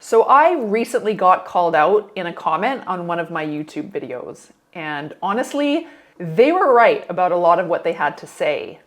So I recently got called out in a comment on one of my YouTube videos, and honestly, they were right about a lot of what they had to say.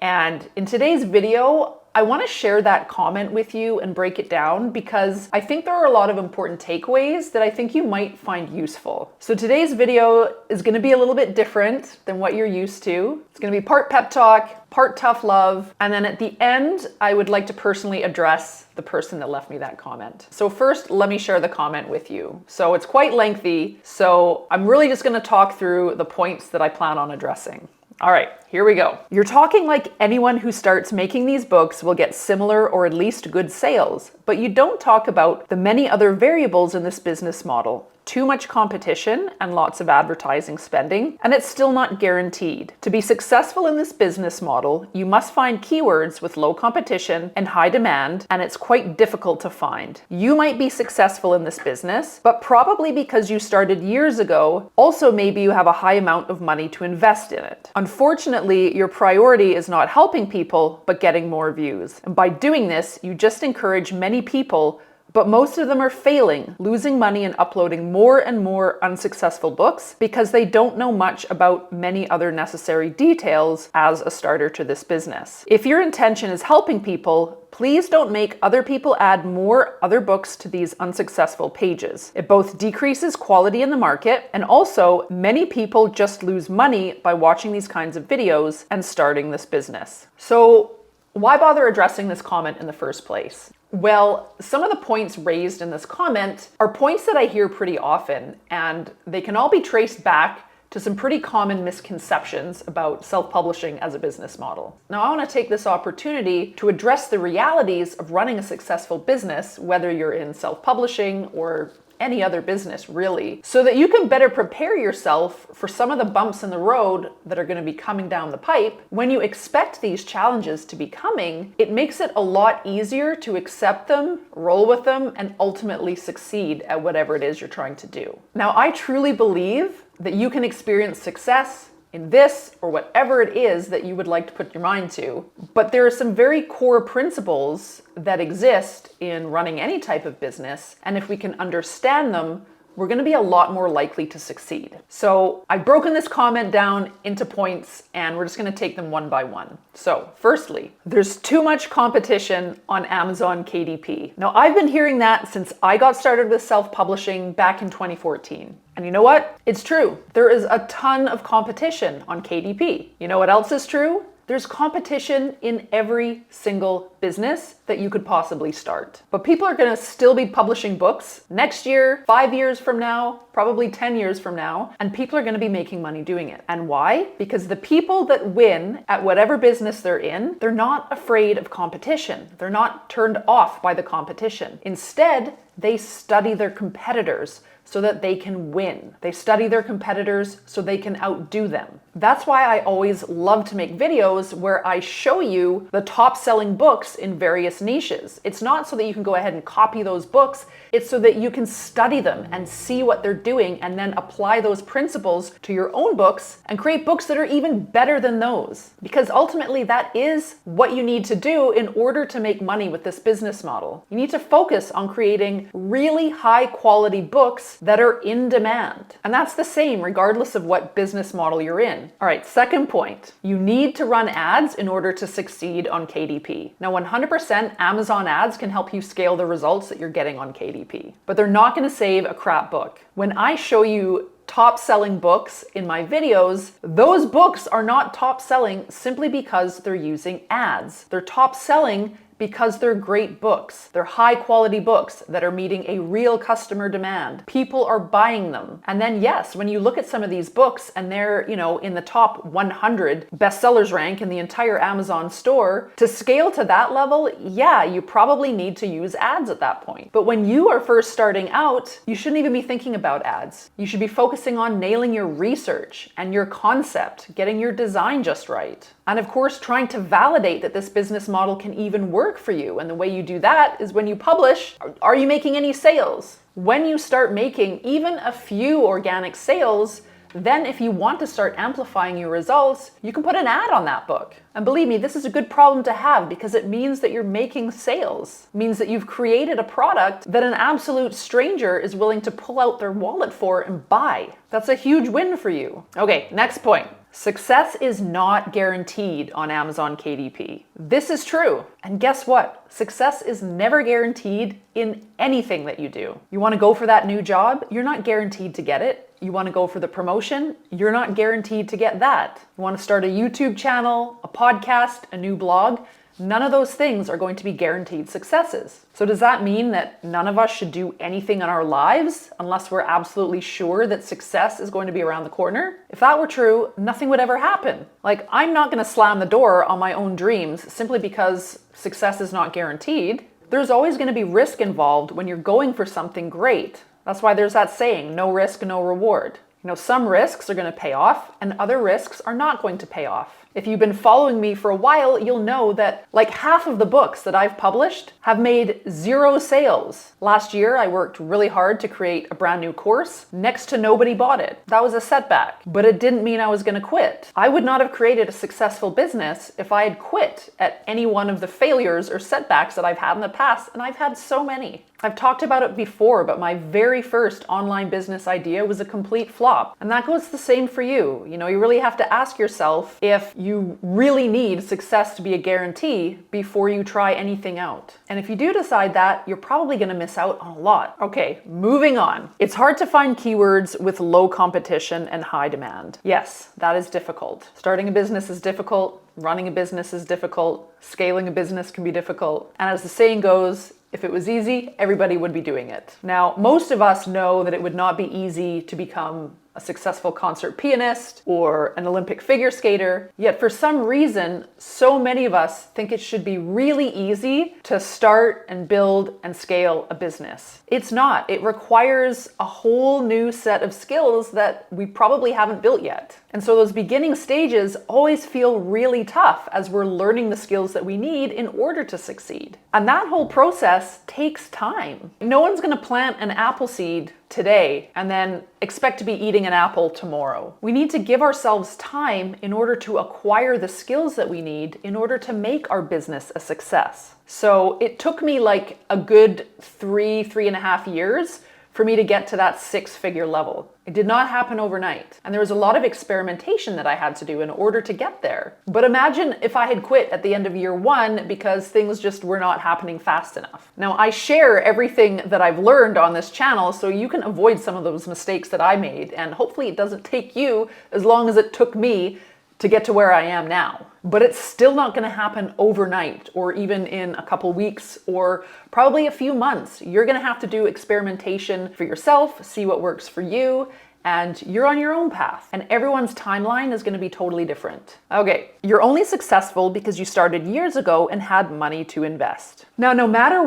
And in today's video, I want to share that comment with you and break it down because I think there are a lot of important takeaways that I think you might find useful. So today's video is going to be a little bit different than what you're used to. It's going to be part pep talk, part tough love, and then at the end, I would like to personally address the person that left me that comment. So first, let me share the comment with you. So it's quite lengthy, so I'm really just going to talk through the points that I plan on addressing. All right, here we go. You're talking like anyone who starts making these books will get similar or at least good sales, but you don't talk about the many other variables in this business model. Too much competition and lots of advertising spending, and it's still not guaranteed. To be successful in this business model, you must find keywords with low competition and high demand, and it's quite difficult to find. You might be successful in this business, but probably because you started years ago, also maybe you have a high amount of money to invest in it. Unfortunately, your priority is not helping people, but getting more views. And by doing this, you just encourage many people, but most of them are failing, losing money and uploading more and more unsuccessful books because they don't know much about many other necessary details as a starter to this business. If your intention is helping people, please don't make other people add more other books to these unsuccessful pages. It both decreases quality in the market, and also many people just lose money by watching these kinds of videos and starting this business. So why bother addressing this comment in the first place? Well, some of the points raised in this comment are points that I hear pretty often, and they can all be traced back to some pretty common misconceptions about self-publishing as a business model. Now, I want to take this opportunity to address the realities of running a successful business, whether you're in self-publishing or any other business really, so that you can better prepare yourself for some of the bumps in the road that are going to be coming down the pipe. When you expect these challenges to be coming, it makes it a lot easier to accept them, roll with them, and ultimately succeed at whatever it is you're trying to do. Now, I truly believe that you can experience success in this or whatever it is that you would like to put your mind to. But there are some very core principles that exist in running any type of business, and if we can understand them, we're going to be a lot more likely to succeed. So I've broken this comment down into points, and we're just going to take them one by one. So firstly, there's too much competition on Amazon KDP. Now, I've been hearing that since I got started with self-publishing back in 2014. And you know what? It's true. There is a ton of competition on KDP. You know what else is true? There's competition in every single business that you could possibly start. But people are going to still be publishing books next year, 5 years from now, probably 10 years from now, and people are going to be making money doing it. And why? Because the people that win at whatever business they're in, they're not afraid of competition. They're not turned off by the competition. Instead, they study their competitors so that they can win. They study their competitors so they can outdo them. That's why I always love to make videos where I show you the top selling books in various niches. It's not so that you can go ahead and copy those books. It's so that you can study them and see what they're doing and then apply those principles to your own books and create books that are even better than those. Because ultimately that is what you need to do in order to make money with this business model. You need to focus on creating really high quality books that are in demand. And that's the same regardless of what business model you're in. All right, second point. You need to run ads in order to succeed on KDP. Now, 100% Amazon ads can help you scale the results that you're getting on KDP, but they're not going to save a crap book. When I show you top selling books in my videos, those books are not top selling simply because they're using ads. They're top selling because they're great books. They're high quality books that are meeting a real customer demand. People are buying them. And then yes, when you look at some of these books and they're, in the top 100 bestsellers rank in the entire Amazon store, to scale to that level, yeah, you probably need to use ads at that point. But when you are first starting out, you shouldn't even be thinking about ads. You should be focusing on nailing your research and your concept, getting your design just right. And of course, trying to validate that this business model can even work for you. And the way you do that is when you publish, are you making any sales? When you start making even a few organic sales, Then if you want to start amplifying your results, you can put an ad on that book. And believe me, this is a good problem to have because it means that you're making sales. It means that you've created a product that an absolute stranger is willing to pull out their wallet for and buy. That's a huge win for you. Okay, next point. Success is not guaranteed on Amazon KDP. This is true. And guess what? Success is never guaranteed in anything that you do. You want to go for that new job? You're not guaranteed to get it. You want to go for the promotion? You're not guaranteed to get that. You want to start a YouTube channel, a podcast, a new blog? None of those things are going to be guaranteed successes. So does that mean that none of us should do anything in our lives unless we're absolutely sure that success is going to be around the corner? If that were true, nothing would ever happen. Like, I'm not going to slam the door on my own dreams simply because success is not guaranteed. There's always going to be risk involved when you're going for something great. That's why there's that saying, no risk, no reward. You know, some risks are going to pay off and other risks are not going to pay off. If you've been following me for a while, you'll know that like half of the books that I've published have made 0 sales. Last year, I worked really hard to create a brand new course. Next to nobody bought it. That was a setback, but it didn't mean I was going to quit. I would not have created a successful business if I had quit at any one of the failures or setbacks that I've had in the past, and I've had so many. I've talked about it before, but my very first online business idea was a complete flop. And that goes the same for you. You know, you really have to ask yourself if you really need success to be a guarantee before you try anything out. And if you do decide that, you're probably going to miss out on a lot. Okay, moving on. It's hard to find keywords with low competition and high demand. Yes, that is difficult. Starting a business is difficult. Running a business is difficult. Scaling a business can be difficult. And as the saying goes, if it was easy, everybody would be doing it. Now, most of us know that it would not be easy to become a successful concert pianist or an Olympic figure skater. Yet for some reason, so many of us think it should be really easy to start and build and scale a business. It's not. It requires a whole new set of skills that we probably haven't built yet. And so those beginning stages always feel really tough as we're learning the skills that we need in order to succeed. And that whole process takes time. No one's going to plant an apple seed today and then expect to be eating an apple tomorrow. We need to give ourselves time in order to acquire the skills that we need in order to make our business a success. So it took me like a good 3.5 years for me to get to that 6-figure level. It did not happen overnight. And there was a lot of experimentation that I had to do in order to get there. But imagine if I had quit at the end of year 1 because things just were not happening fast enough. Now, I share everything that I've learned on this channel so you can avoid some of those mistakes that I made. And hopefully it doesn't take you as long as it took me to get to where I am now. But it's still not going to happen overnight or even in a couple weeks or probably a few months. You're going to have to do experimentation for yourself, see what works for you, and you're on your own path. And everyone's timeline is going to be totally different. Okay, you're only successful because you started years ago and had money to invest. Now, no matter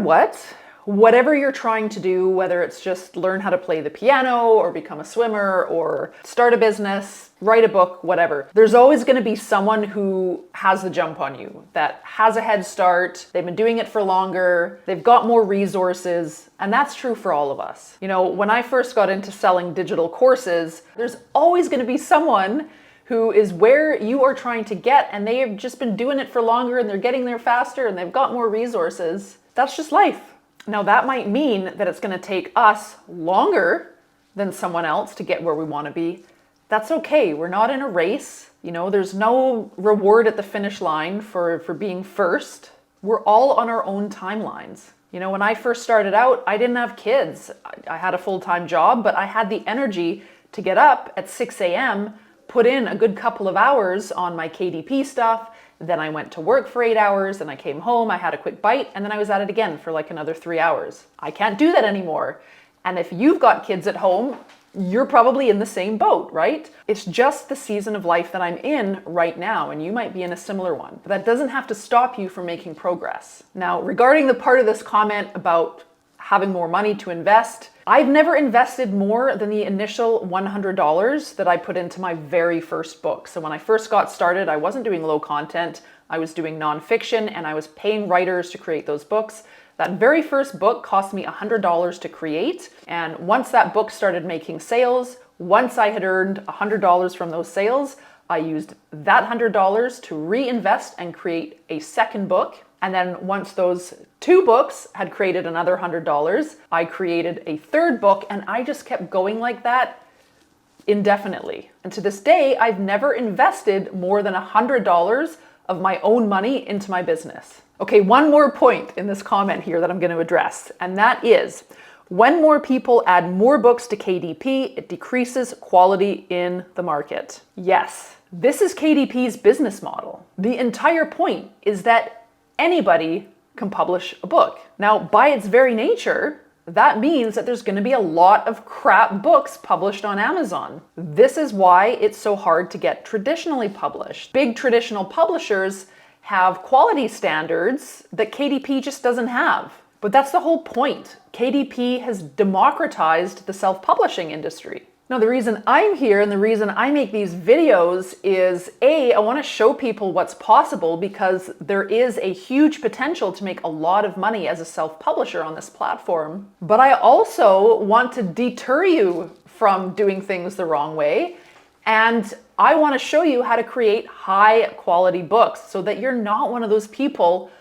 whatever you're trying to do, whether it's just learn how to play the piano or become a swimmer or start a business, write a book, whatever, there's always going to be someone who has the jump on you, that has a head start, they've been doing it for longer, they've got more resources, and that's true for all of us. You know, when I first got into selling digital courses, there's always going to be someone who is where you are trying to get, and they have just been doing it for longer and they're getting there faster and they've got more resources. That's just life. Now, that might mean that it's going to take us longer than someone else to get where we want to be. That's okay. We're not in a race. You know, there's no reward at the finish line for being first. We're all on our own timelines. You know, when I first started out, I didn't have kids. I had a full-time job, but I had the energy to get up at 6 a.m., put in a good couple of hours on my KDP stuff. Then I went to work for 8 hours, and I came home, I had a quick bite, and then I was at it again for like another 3 hours. I can't do that anymore. And if you've got kids at home, you're probably in the same boat, right? It's just the season of life that I'm in right now, and you might be in a similar one. But that doesn't have to stop you from making progress. Now, regarding the part of this comment about having more money to invest, I've never invested more than the initial $100 that I put into my very first book. So when I first got started, I wasn't doing low content. I was doing nonfiction and I was paying writers to create those books. That very first book cost me $100 to create. And once that book started making sales, once I had earned $100 from those sales, I used that $100 to reinvest and create a second book. And then once those two books had created another $100, I created a third book, and I just kept going like that indefinitely. And to this day, I've never invested more than $100 of my own money into my business. Okay, one more point in this comment here that I'm going to address, and that is, when more people add more books to KDP, it decreases quality in the market. Yes, this is KDP's business model. The entire point is that anybody can publish a book. Now, by its very nature, that means that there's going to be a lot of crap books published on Amazon. This is why it's so hard to get traditionally published. Big traditional publishers have quality standards that KDP just doesn't have. But that's the whole point. KDP has democratized the self-publishing industry. Now, the reason I'm here and the reason I make these videos is I want to show people what's possible, because there is a huge potential to make a lot of money as a self-publisher on this platform. But I also want to deter you from doing things the wrong way. And I want to show you how to create high quality books so that you're not one of those people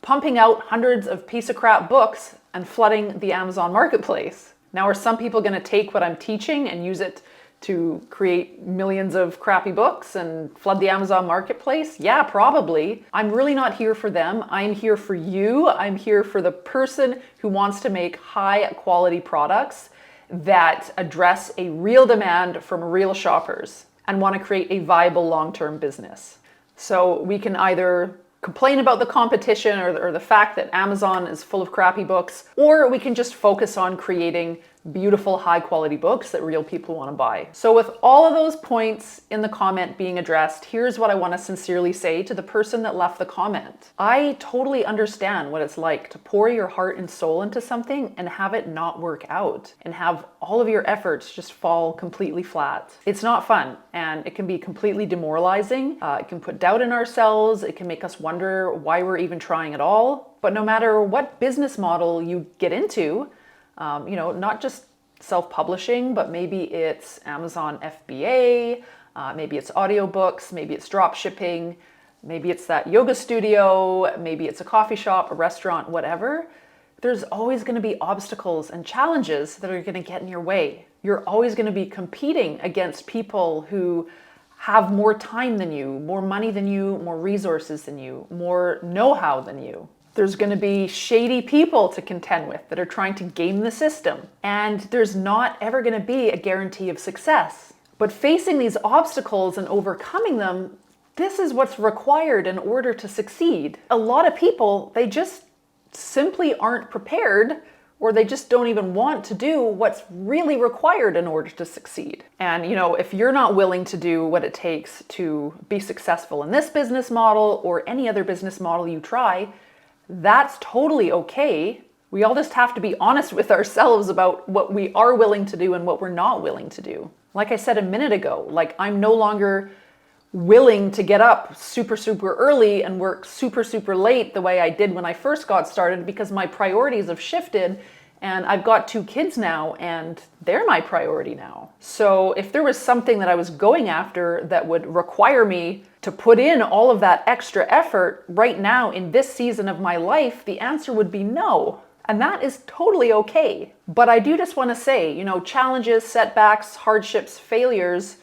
pumping out hundreds of piece of crap books and flooding the Amazon marketplace. Now, are some people going to take what I'm teaching and use it to create millions of crappy books and flood the Amazon marketplace? Yeah, probably. I'm really not here for them. I'm here for you. I'm here for the person who wants to make high quality products that address a real demand from real shoppers and want to create a viable long-term business. So we can either complain about the competition or the fact that Amazon is full of crappy books, or we can just focus on creating beautiful, high quality books that real people want to buy. So with all of those points in the comment being addressed, here's what I want to sincerely say to the person that left the comment. I totally understand what it's like to pour your heart and soul into something and have it not work out and have all of your efforts just fall completely flat. It's not fun, and it can be completely demoralizing. It can put doubt in ourselves. It can make us wonder why we're even trying at all. But no matter what business model you get into, not just self-publishing, but maybe it's Amazon FBA, maybe it's audiobooks, maybe it's drop shipping, maybe it's that yoga studio, maybe it's a coffee shop, a restaurant, whatever. There's always going to be obstacles and challenges that are going to get in your way. You're always going to be competing against people who have more time than you, more money than you, more resources than you, more know-how than you. There's going to be shady people to contend with that are trying to game the system. And there's not ever going to be a guarantee of success. But facing these obstacles and overcoming them, this is what's required in order to succeed. A lot of people, they just simply aren't prepared, or they just don't even want to do what's really required in order to succeed. And if you're not willing to do what it takes to be successful in this business model or any other business model you try, that's totally okay. We all just have to be honest with ourselves about what we are willing to do and what we're not willing to do. Like I said a minute ago, I'm no longer willing to get up super, super early and work super, super late the way I did when I first got started, because my priorities have shifted and I've got 2 kids now and they're my priority now. So if there was something that I was going after that would require me to put in all of that extra effort right now in this season of my life, the answer would be no. And that is totally okay. But I do just want to say, challenges, setbacks, hardships, failures,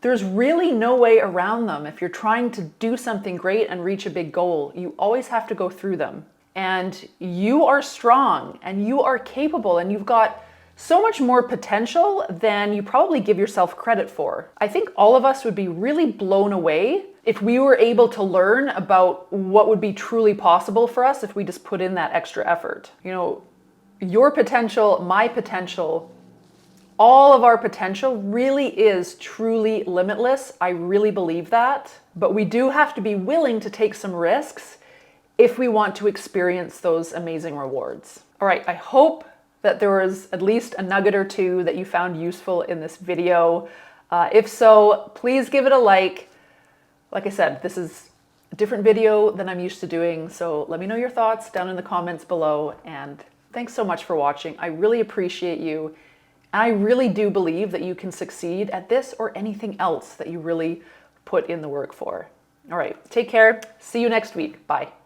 there's really no way around them. If you're trying to do something great and reach a big goal, you always have to go through them. And you are strong and you are capable and you've got so much more potential than you probably give yourself credit for. I think all of us would be really blown away if we were able to learn about what would be truly possible for us if we just put in that extra effort. Your potential, my potential, all of our potential really is truly limitless. I really believe that. But we do have to be willing to take some risks if we want to experience those amazing rewards. All right, I hope that there was at least a nugget or two that you found useful in this video. If so, please give it a like. Like I said, this is different video than I'm used to doing. So let me know your thoughts down in the comments below. And thanks so much for watching. I really appreciate you. And I really do believe that you can succeed at this or anything else that you really put in the work for. All right, take care. See you next week. Bye.